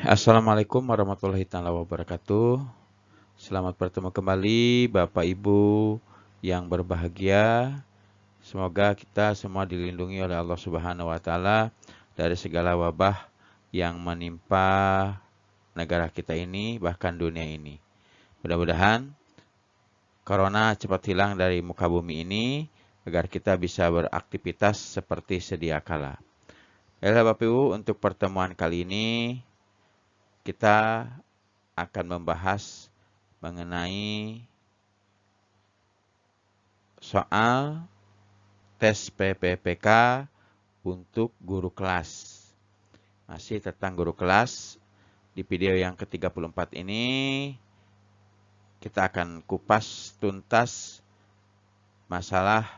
Assalamualaikum warahmatullahi taala wabarakatuh. Selamat bertemu kembali Bapak Ibu yang berbahagia. Semoga kita semua dilindungi oleh Allah Subhanahu wa taala dari segala wabah yang menimpa negara kita ini, bahkan dunia ini. Mudah-mudahan corona cepat hilang dari muka bumi ini agar kita bisa beraktivitas seperti sedia kala. Baiklah Bapak Ibu, untuk pertemuan kali ini kita akan membahas mengenai soal tes PPPK untuk guru kelas. Masih tentang guru kelas, di video yang ke-34 ini kita akan kupas tuntas masalah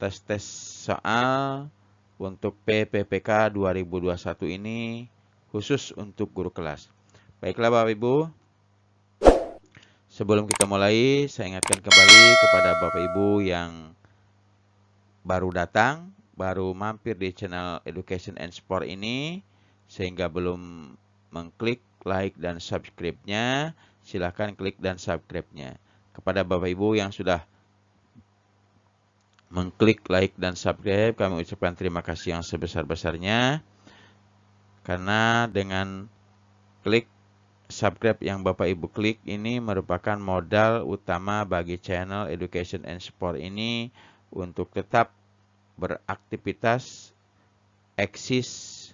tes-tes soal untuk PPPK 2021 ini khusus untuk guru kelas. Baiklah Bapak Ibu, sebelum kita mulai, saya ingatkan kembali kepada Bapak Ibu yang baru datang, baru mampir di channel Education and Sport ini, sehingga belum mengklik like dan subscribe-nya, silahkan klik dan subscribe-nya. Kepada Bapak Ibu yang sudah mengklik like dan subscribe, kami ucapkan terima kasih yang sebesar-besarnya, karena dengan klik subscribe yang Bapak Ibu klik ini merupakan modal utama bagi channel Education and Sport ini untuk tetap beraktivitas, eksis,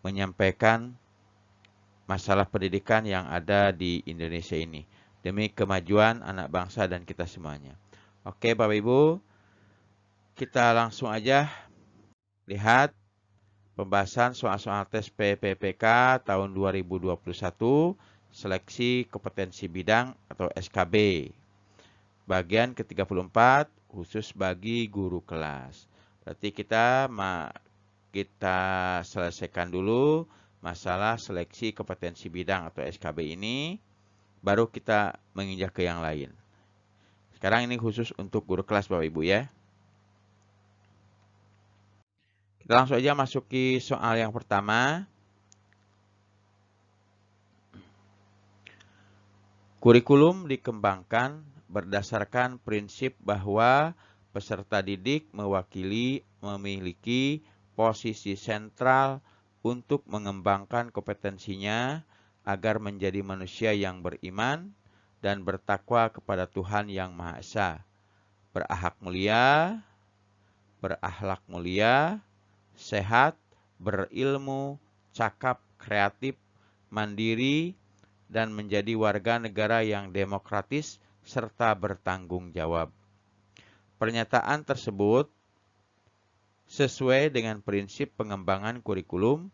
menyampaikan masalah pendidikan yang ada di Indonesia ini demi kemajuan anak bangsa dan kita semuanya. Oke Bapak Ibu, kita langsung aja lihat pembahasan soal-soal tes PPPK tahun 2021 seleksi kompetensi bidang atau SKB. Bagian ke-34 khusus bagi guru kelas. Berarti kita selesaikan dulu masalah seleksi kompetensi bidang atau SKB ini, baru kita menginjak ke yang lain. Sekarang ini khusus untuk guru kelas Bapak Ibu ya. Kita langsung aja masuki soal yang pertama. Kurikulum dikembangkan berdasarkan prinsip bahwa peserta didik memiliki posisi sentral untuk mengembangkan kompetensinya agar menjadi manusia yang beriman dan bertakwa kepada Tuhan Yang Maha Esa, berakhlak mulia, sehat, berilmu, cakap, kreatif, mandiri, dan menjadi warga negara yang demokratis serta bertanggung jawab. Pernyataan tersebut sesuai dengan prinsip pengembangan kurikulum.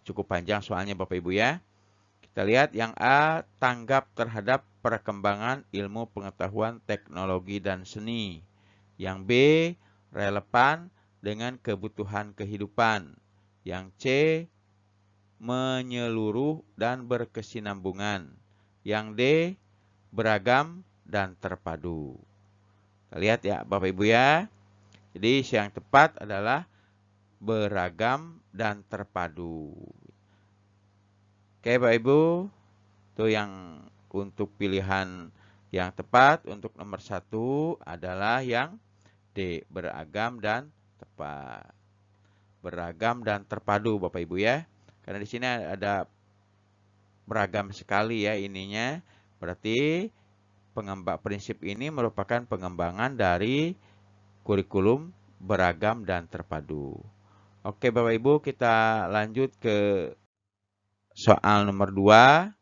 Cukup panjang soalnya Bapak Ibu ya. Kita lihat yang A, tanggap terhadap perkembangan ilmu pengetahuan, teknologi, dan seni. Yang B, relevan dengan kebutuhan kehidupan. Yang C, menyeluruh dan berkesinambungan. Yang D, beragam dan terpadu. Kita lihat ya Bapak Ibu ya. Jadi yang tepat adalah beragam dan terpadu. Oke Bapak Ibu, itu yang untuk pilihan yang tepat. Untuk nomor 1 adalah yang D, beragam dan tepat. Beragam dan terpadu Bapak Ibu ya. Karena di sini ada beragam sekali ya ininya. Berarti prinsip ini merupakan pengembangan dari kurikulum beragam dan terpadu. Oke Bapak Ibu, kita lanjut ke soal nomor 2.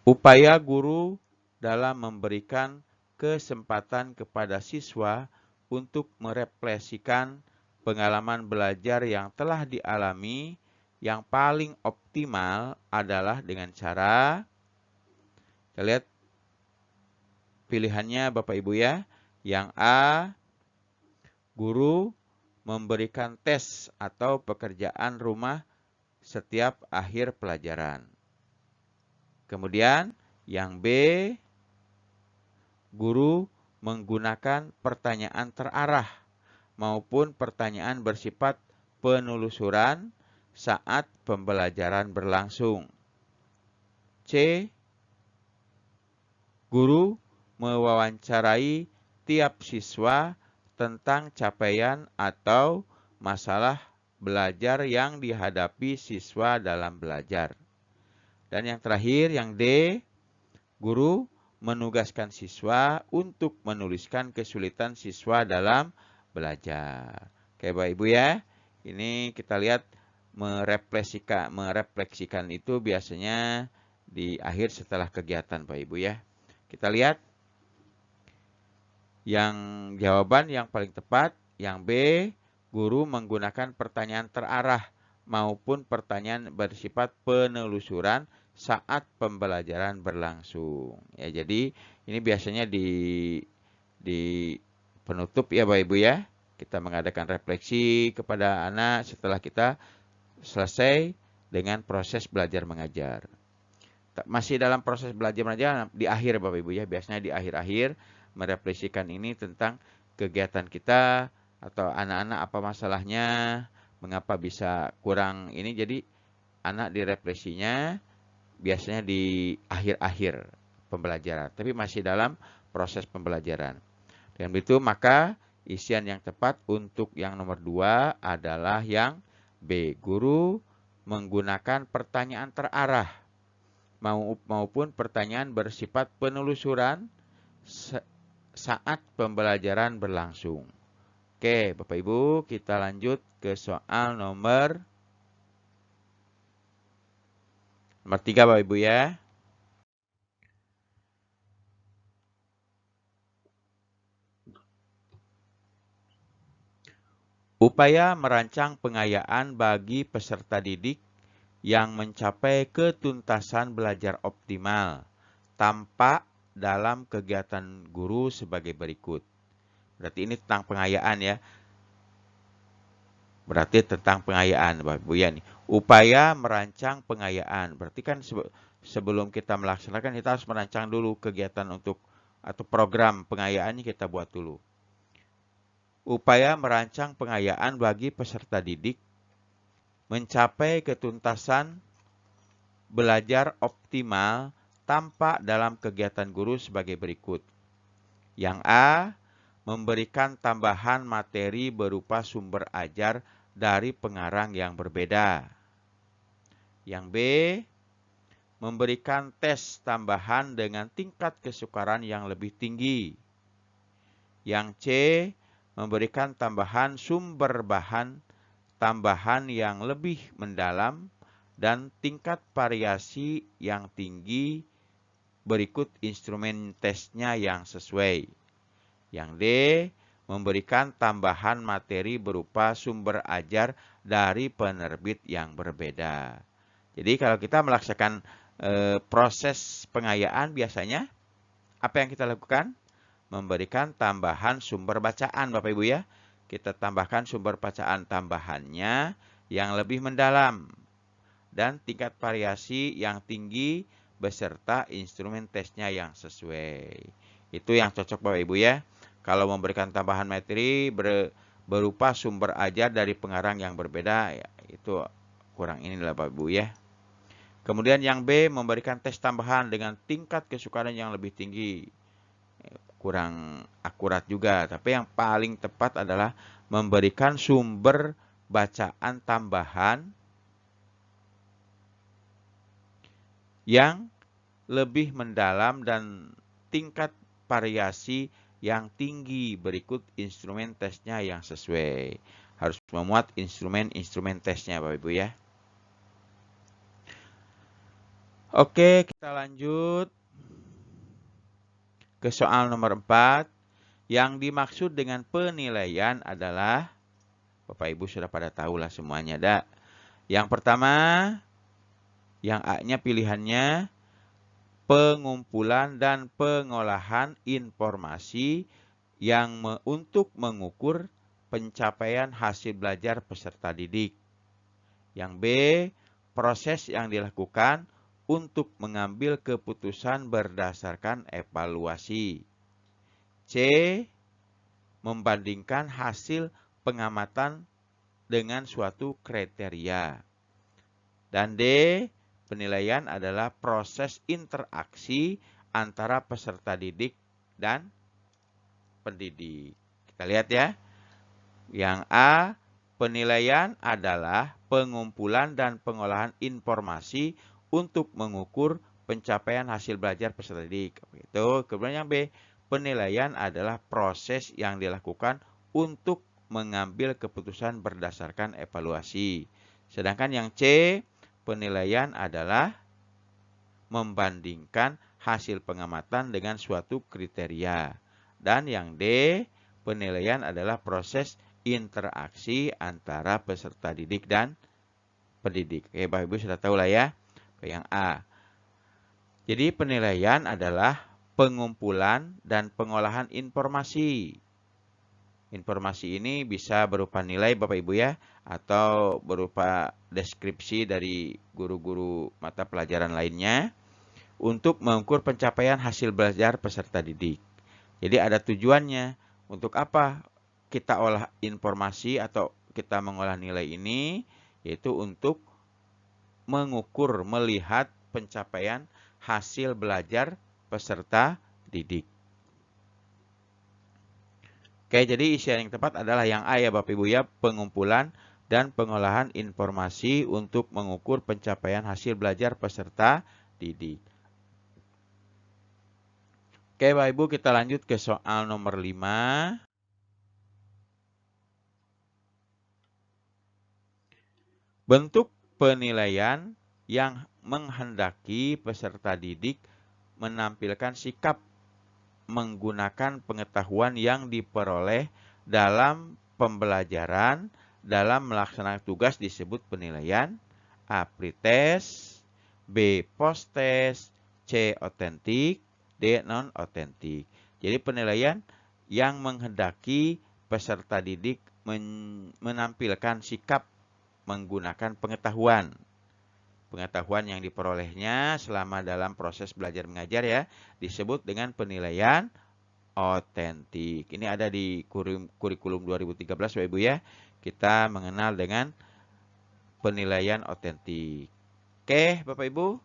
Upaya guru dalam memberikan kesempatan kepada siswa untuk merefleksikan pengalaman belajar yang telah dialami yang paling optimal adalah dengan cara, kita lihat pilihannya Bapak Ibu ya. Yang A, guru memberikan tes atau pekerjaan rumah setiap akhir pelajaran. Kemudian yang B, guru menggunakan pertanyaan terarah maupun pertanyaan bersifat penelusuran saat pembelajaran berlangsung. C. Guru mewawancarai tiap siswa tentang capaian atau masalah belajar yang dihadapi siswa dalam belajar. Dan yang terakhir, yang D, guru menugaskan siswa untuk menuliskan kesulitan siswa dalam belajar. Oke, Bapak Ibu ya. Ini kita lihat merefleksikan itu biasanya di akhir setelah kegiatan, Bapak Ibu ya. Kita lihat yang jawaban yang paling tepat, yang B, guru menggunakan pertanyaan terarah maupun pertanyaan bersifat penelusuran saat pembelajaran berlangsung. Ya, jadi ini biasanya di penutup ya Bapak Ibu ya. Kita mengadakan refleksi kepada anak setelah kita selesai dengan proses belajar mengajar. Masih dalam proses belajar mengajar di akhir Bapak Ibu ya, biasanya di akhir-akhir merefleksikan ini tentang kegiatan kita atau anak-anak apa masalahnya, mengapa bisa kurang ini, jadi anak direfleksinya biasanya di akhir-akhir pembelajaran, tapi masih dalam proses pembelajaran. Dengan begitu maka isian yang tepat untuk yang nomor 2 adalah yang B, guru menggunakan pertanyaan terarah maupun pertanyaan bersifat penelusuran saat pembelajaran berlangsung. Oke, Bapak Ibu, kita lanjut ke soal nomor 3, Bapak Ibu ya. Upaya merancang pengayaan bagi peserta didik yang mencapai ketuntasan belajar optimal tampak dalam kegiatan guru sebagai berikut. Berarti ini tentang pengayaan ya. Berarti tentang pengayaan Bapak Ibu ya nih. Upaya merancang pengayaan. Berarti kan sebelum kita melaksanakan kita harus merancang dulu kegiatan untuk atau program pengayaannya kita buat dulu. Upaya merancang pengayaan bagi peserta didik mencapai ketuntasan belajar optimal tampak dalam kegiatan guru sebagai berikut. Yang A, memberikan tambahan materi berupa sumber ajar dari pengarang yang berbeda. Yang B, memberikan tes tambahan dengan tingkat kesukaran yang lebih tinggi. Yang C, memberikan tambahan sumber bahan tambahan yang lebih mendalam dan tingkat variasi yang tinggi berikut instrumen tesnya yang sesuai. Yang D, memberikan tambahan materi berupa sumber ajar dari penerbit yang berbeda. Jadi kalau kita melaksanakan proses pengayaan biasanya apa yang kita lakukan? Memberikan tambahan sumber bacaan Bapak Ibu ya. Kita tambahkan sumber bacaan tambahannya yang lebih mendalam dan tingkat variasi yang tinggi beserta instrumen tesnya yang sesuai. Itu yang cocok Bapak Ibu ya. Kalau memberikan tambahan materi berupa sumber ajar dari pengarang yang berbeda, ya, itu kurang inilah Bapak Ibu ya. Kemudian yang B, memberikan tes tambahan dengan tingkat kesukaran yang lebih tinggi. Kurang akurat juga, tapi yang paling tepat adalah memberikan sumber bacaan tambahan yang lebih mendalam dan tingkat variasi yang tinggi berikut instrumen tesnya yang sesuai. Harus memuat instrumen tesnya Bapak Ibu ya. Oke, kita lanjut ke soal nomor 4. Yang dimaksud dengan penilaian adalah, Bapak Ibu sudah pada tahu lah semuanya dah. Yang pertama, yang A-nya pilihannya pengumpulan dan pengolahan informasi yang untuk mengukur pencapaian hasil belajar peserta didik. Yang B, proses yang dilakukan untuk mengambil keputusan berdasarkan evaluasi. C, membandingkan hasil pengamatan dengan suatu kriteria. Dan D, penilaian adalah proses interaksi antara peserta didik dan pendidik. Kita lihat ya. Yang A, penilaian adalah pengumpulan dan pengolahan informasi untuk mengukur pencapaian hasil belajar peserta didik. Itu. Kemudian yang B, penilaian adalah proses yang dilakukan untuk mengambil keputusan berdasarkan evaluasi. Sedangkan yang C, penilaian adalah membandingkan hasil pengamatan dengan suatu kriteria. Dan yang D, penilaian adalah proses interaksi antara peserta didik dan pendidik. Oke, Bapak Ibu sudah tahu lah ya. Yang A. Jadi penilaian adalah pengumpulan dan pengolahan informasi. Informasi ini bisa berupa nilai Bapak Ibu ya, atau berupa deskripsi dari guru-guru mata pelajaran lainnya untuk mengukur pencapaian hasil belajar peserta didik. Jadi ada tujuannya. Untuk apa kita olah informasi atau kita mengolah nilai ini? Yaitu untuk mengukur, melihat pencapaian hasil belajar peserta didik. Oke, jadi isian yang tepat adalah yang A ya Bapak Ibu ya, pengumpulan dan pengolahan informasi untuk mengukur pencapaian hasil belajar peserta didik. Oke Bapak Ibu, kita lanjut ke soal nomor 5. Bentuk penilaian yang menghendaki peserta didik menampilkan sikap menggunakan pengetahuan yang diperoleh dalam pembelajaran dalam melaksanakan tugas disebut penilaian. A. Pretest, B. Post-test, C. Otentik, D. Non-otentik. Jadi penilaian yang menghendaki peserta didik menampilkan sikap menggunakan pengetahuan. Pengetahuan yang diperolehnya selama dalam proses belajar mengajar ya, disebut dengan penilaian otentik. Ini ada di kurikulum 2013 Bapak Ibu ya. Kita mengenal dengan penilaian otentik. Oke Bapak Ibu,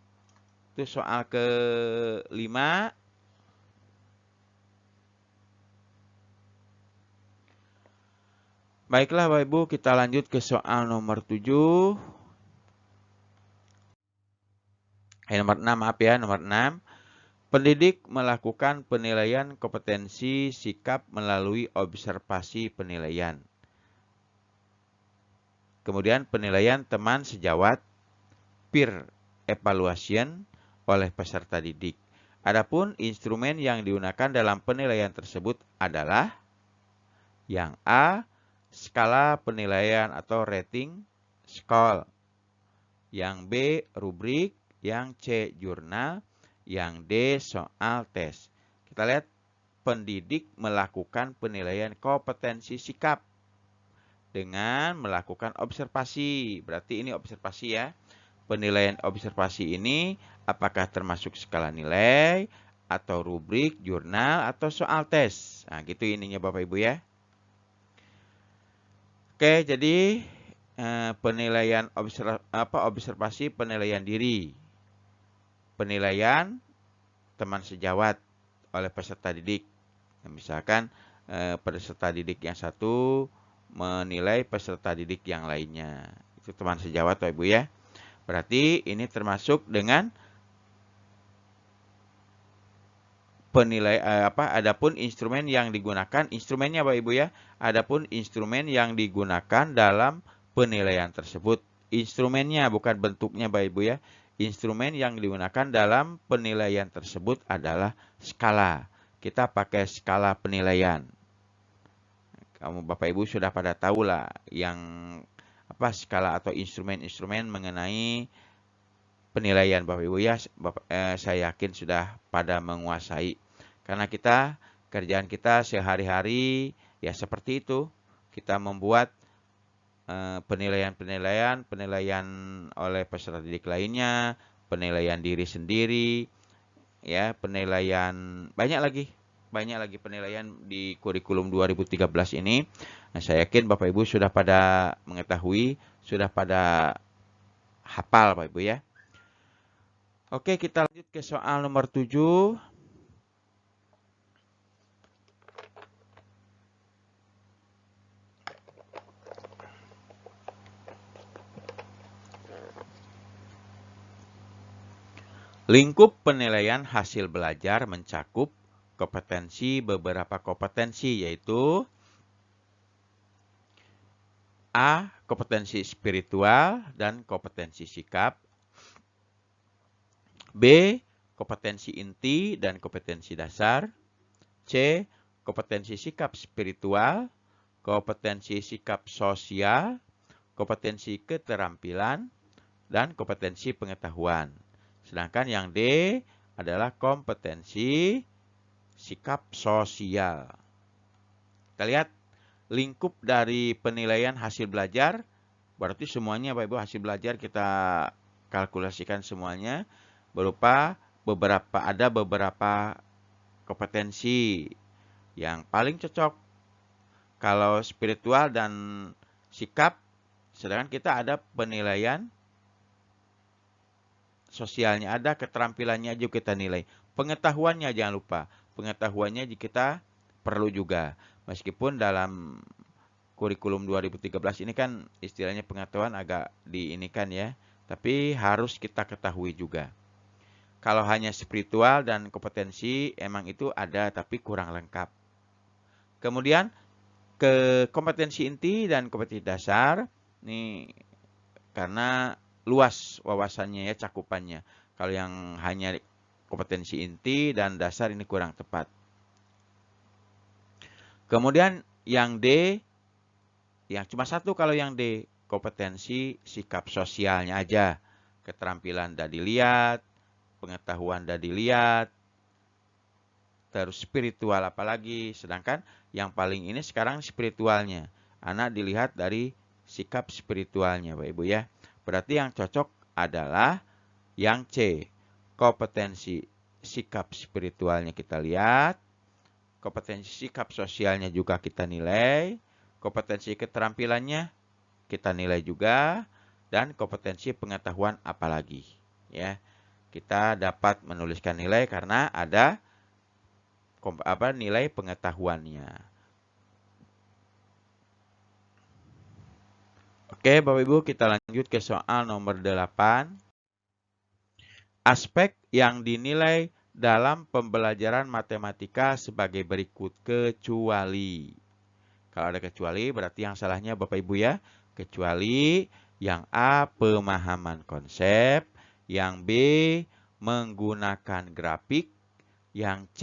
itu soal ke-5. Baiklah Bapak Ibu, kita lanjut ke soal nomor 7. Nomor 6, maaf ya, nomor 6. Pendidik melakukan penilaian kompetensi sikap melalui observasi penilaian. Kemudian penilaian teman sejawat, peer evaluation oleh peserta didik. Adapun instrumen yang digunakan dalam penilaian tersebut adalah yang A, skala penilaian atau rating scale. Yang B, rubrik. Yang C, jurnal. Yang D, soal tes. Kita lihat pendidik melakukan penilaian kompetensi sikap dengan melakukan observasi. Berarti ini observasi ya. Penilaian observasi ini apakah termasuk skala nilai, atau rubrik, jurnal, atau soal tes. Nah, gitu ininya Bapak Ibu ya. Oke, jadi penilaian observasi penilaian diri. Penilaian teman sejawat oleh peserta didik. Misalkan peserta didik yang satu menilai peserta didik yang lainnya. Itu teman sejawat Bapak Ibu ya. Berarti ini termasuk dengan adapun instrumen yang digunakan, instrumennya Bapak Ibu ya. Adapun instrumen yang digunakan dalam penilaian tersebut. Instrumennya bukan bentuknya Bapak Ibu ya. Instrumen yang digunakan dalam penilaian tersebut adalah skala. Kita pakai skala penilaian. Kamu Bapak Ibu sudah pada tahu lah yang skala atau instrumen-instrumen mengenai penilaian Bapak Ibu ya. Saya yakin sudah pada menguasai. Karena kerjaan kita sehari-hari ya seperti itu. Kita membuat penilaian oleh peserta didik lainnya, penilaian diri sendiri, ya, penilaian banyak lagi. banyak lagi penilaian di kurikulum 2013 ini. Nah, saya yakin Bapak Ibu sudah pada mengetahui, sudah pada hafal Bapak Ibu ya. Oke, kita lanjut ke soal nomor 7. Lingkup penilaian hasil belajar mencakup beberapa kompetensi, yaitu A. Kompetensi spiritual dan kompetensi sikap. B. Kompetensi inti dan kompetensi dasar. C. Kompetensi sikap spiritual, kompetensi sikap sosial, kompetensi keterampilan, dan kompetensi pengetahuan. Sedangkan yang D adalah kompetensi sikap sosial. Kita lihat lingkup dari penilaian hasil belajar, berarti semuanya Bapak Ibu hasil belajar kita kalkulasikan semuanya berupa beberapa kompetensi yang paling cocok. Kalau spiritual dan sikap, sedangkan kita ada penilaian sosialnya, ada keterampilannya juga kita nilai. Pengetahuannya jangan lupa, pengetahuannya kita perlu juga. Meskipun dalam kurikulum 2013 ini kan istilahnya pengetahuan agak diinikan ya, tapi harus kita ketahui juga. Kalau hanya spiritual dan kompetensi, emang itu ada tapi kurang lengkap. Kemudian ke kompetensi inti dan kompetensi dasar, ini karena luas wawasannya ya, cakupannya. Kalau yang hanya kompetensi inti dan dasar ini kurang tepat. Kemudian yang D, yang cuma satu kalau yang D, kompetensi sikap sosialnya aja. Keterampilan dah dilihat, pengetahuan dah dilihat, terus spiritual apalagi. Sedangkan yang paling ini sekarang spiritualnya. Anak dilihat dari sikap spiritualnya Bapak Ibu ya. Berarti yang cocok adalah yang C. Kompetensi sikap spiritualnya kita lihat. Kompetensi sikap sosialnya juga kita nilai. Kompetensi keterampilannya kita nilai juga. Dan kompetensi pengetahuan apalagi. Ya, kita dapat menuliskan nilai karena ada nilai pengetahuannya. Oke, Bapak Ibu, kita lanjut ke soal nomor 8. Aspek yang dinilai dalam pembelajaran matematika sebagai berikut, kecuali. Kalau ada kecuali, berarti yang salahnya Bapak Ibu ya. Kecuali yang A, pemahaman konsep. Yang B, menggunakan grafik. Yang C,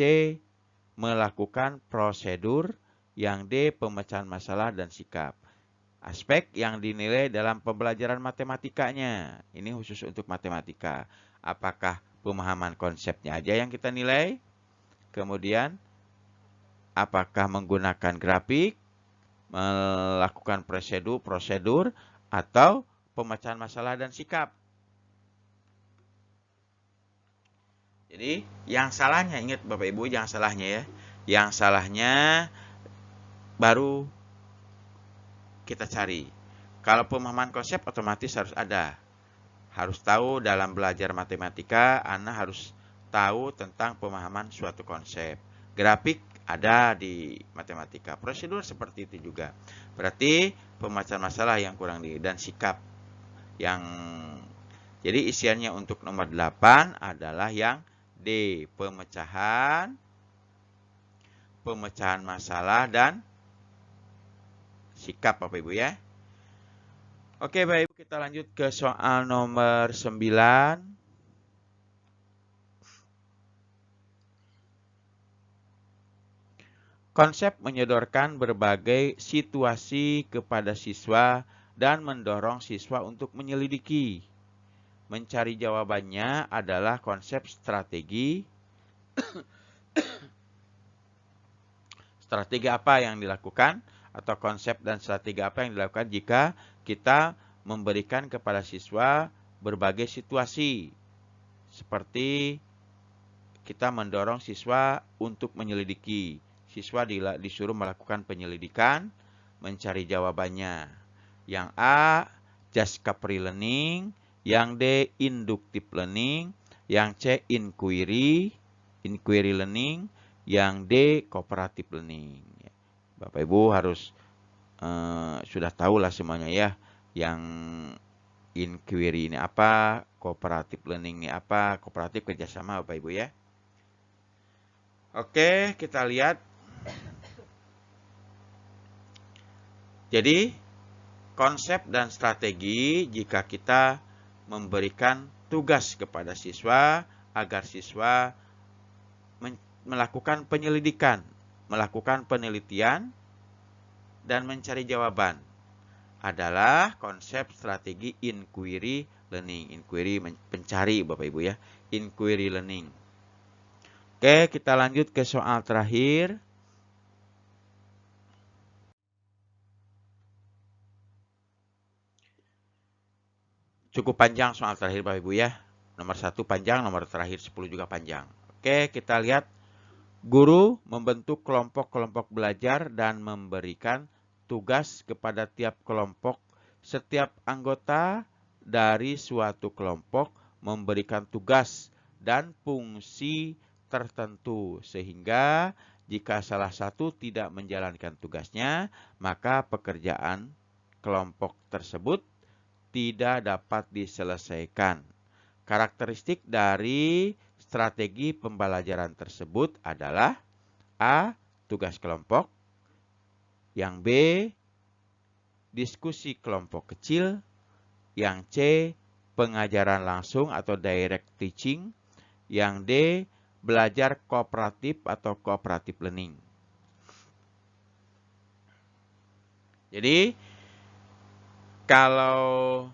melakukan prosedur. Yang D, pemecahan masalah dan sikap. Aspek yang dinilai dalam pembelajaran matematikanya. Ini khusus untuk matematika. Apakah pemahaman konsepnya aja yang kita nilai? Kemudian, apakah menggunakan grafik, melakukan prosedur, atau pemecahan masalah dan sikap? Jadi, yang salahnya, ingat Bapak Ibu, yang salahnya ya. Yang salahnya baru kita cari. Kalau pemahaman konsep otomatis harus ada. Harus tahu dalam belajar matematika, Anda harus tahu tentang pemahaman suatu konsep. Grafik ada di matematika. Prosedur seperti itu juga. Berarti pemecahan masalah yang kurang dan sikap yang jadi isiannya untuk nomor 8 adalah yang D, pemecahan masalah dan sikap Bapak Ibu ya. Oke Bapak Ibu, kita lanjut ke soal nomor 9. Konsep menyodorkan berbagai situasi kepada siswa dan mendorong siswa untuk menyelidiki. Mencari jawabannya adalah konsep strategi. Strategi apa yang dilakukan atau konsep dan strategi apa yang dilakukan jika kita memberikan kepada siswa berbagai situasi. Seperti kita mendorong siswa untuk menyelidiki. Siswa disuruh melakukan penyelidikan, mencari jawabannya. Yang A, discovery learning. Yang D, inductive learning. Yang C, inquiry learning. Yang D, cooperative learning. Bapak Ibu harus sudah tahu lah semuanya ya. Yang inquiry ini apa, cooperative learning ini apa, kooperatif kerjasama Bapak Ibu ya. Oke, kita lihat. Jadi, konsep dan strategi jika kita memberikan tugas kepada siswa agar siswa melakukan penyelidikan, melakukan penelitian, dan mencari jawaban adalah konsep strategi inquiry learning. Inquiry pencari Bapak Ibu ya. Inquiry learning. Oke, kita lanjut ke soal terakhir. Cukup panjang soal terakhir Bapak Ibu ya. Nomor 1 panjang, nomor terakhir 10 juga panjang. Oke, kita lihat. Guru membentuk kelompok-kelompok belajar dan memberikan tugas kepada tiap kelompok. Setiap anggota dari suatu kelompok memberikan tugas dan fungsi tertentu. Sehingga jika salah satu tidak menjalankan tugasnya, maka pekerjaan kelompok tersebut tidak dapat diselesaikan. Karakteristik dari strategi pembelajaran tersebut adalah A. Tugas kelompok. Yang B. Diskusi kelompok kecil. Yang C. Pengajaran langsung atau direct teaching. Yang D. Belajar kooperatif atau cooperative learning. Jadi, kalau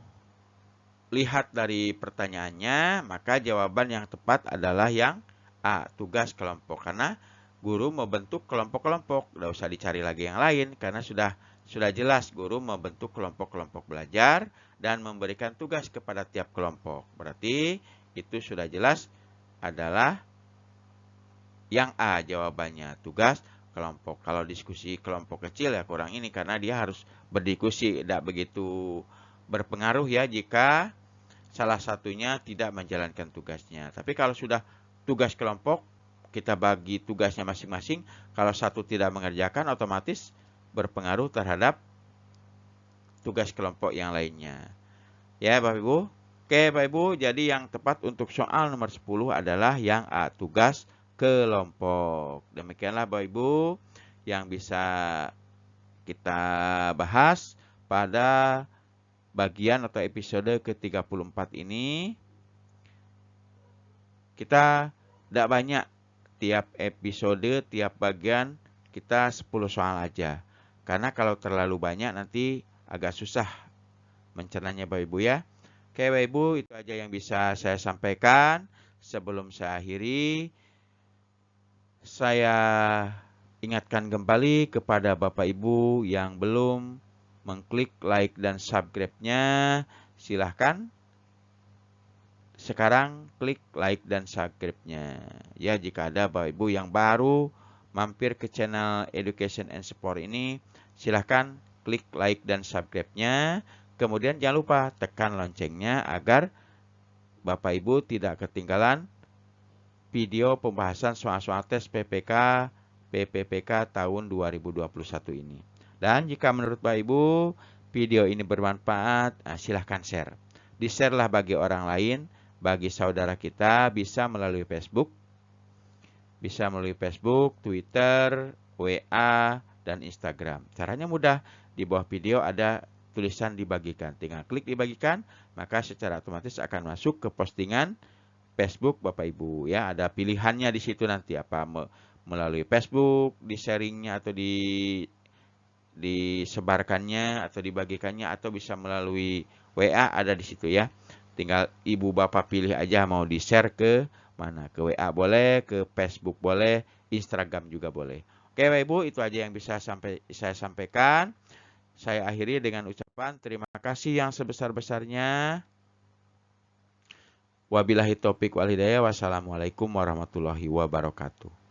lihat dari pertanyaannya, maka jawaban yang tepat adalah yang A, tugas kelompok. Karena guru membentuk kelompok-kelompok, tidak usah dicari lagi yang lain, karena sudah jelas guru membentuk kelompok-kelompok belajar dan memberikan tugas kepada tiap kelompok. Berarti itu sudah jelas adalah yang A jawabannya, tugas kelompok. Kalau diskusi kelompok kecil ya kurang ini, karena dia harus berdiskusi, tidak begitu berpengaruh ya jika salah satunya tidak menjalankan tugasnya. Tapi kalau sudah tugas kelompok, kita bagi tugasnya masing-masing. Kalau satu tidak mengerjakan, otomatis berpengaruh terhadap tugas kelompok yang lainnya. Ya Bapak Ibu. Oke Bapak Ibu, jadi yang tepat untuk soal nomor 10 adalah yang A, tugas kelompok. Demikianlah Bapak Ibu yang bisa kita bahas pada bagian atau episode ke-34 ini. Kita tidak banyak, tiap episode, tiap bagian kita 10 soal aja. Karena kalau terlalu banyak nanti agak susah mencernanya Bapak Ibu ya. Oke Bapak Ibu, itu aja yang bisa saya sampaikan. Sebelum saya akhiri, saya ingatkan kembali kepada Bapak Ibu yang belum mengklik like dan subscribe-nya, silahkan sekarang klik like dan subscribe-nya. Ya, jika ada Bapak Ibu yang baru mampir ke channel Education and Sport ini, silahkan klik like dan subscribe-nya. Kemudian jangan lupa tekan loncengnya agar Bapak Ibu tidak ketinggalan video pembahasan soal-soal tes PPK PPPK tahun 2021 ini. Dan jika menurut Bapak Ibu video ini bermanfaat, silahkan share. Di-share lah bagi orang lain, bagi saudara kita, bisa melalui Facebook, Twitter, WA, dan Instagram. Caranya mudah, di bawah video ada tulisan dibagikan. Tinggal klik dibagikan, maka secara otomatis akan masuk ke postingan Facebook Bapak Ibu. Ya, ada pilihannya di situ nanti apa melalui Facebook, di-sharingnya atau disebarkannya atau dibagikannya, atau bisa melalui WA ada di situ ya. Tinggal Ibu Bapak pilih aja mau di-share ke mana, ke WA boleh, ke Facebook boleh, Instagram juga boleh. Oke Bapak Ibu, itu aja yang bisa saya sampaikan. Saya akhiri dengan ucapan terima kasih yang sebesar-besarnya. Wabillahi taufik wal hidayah. Wassalamualaikum warahmatullahi wabarakatuh.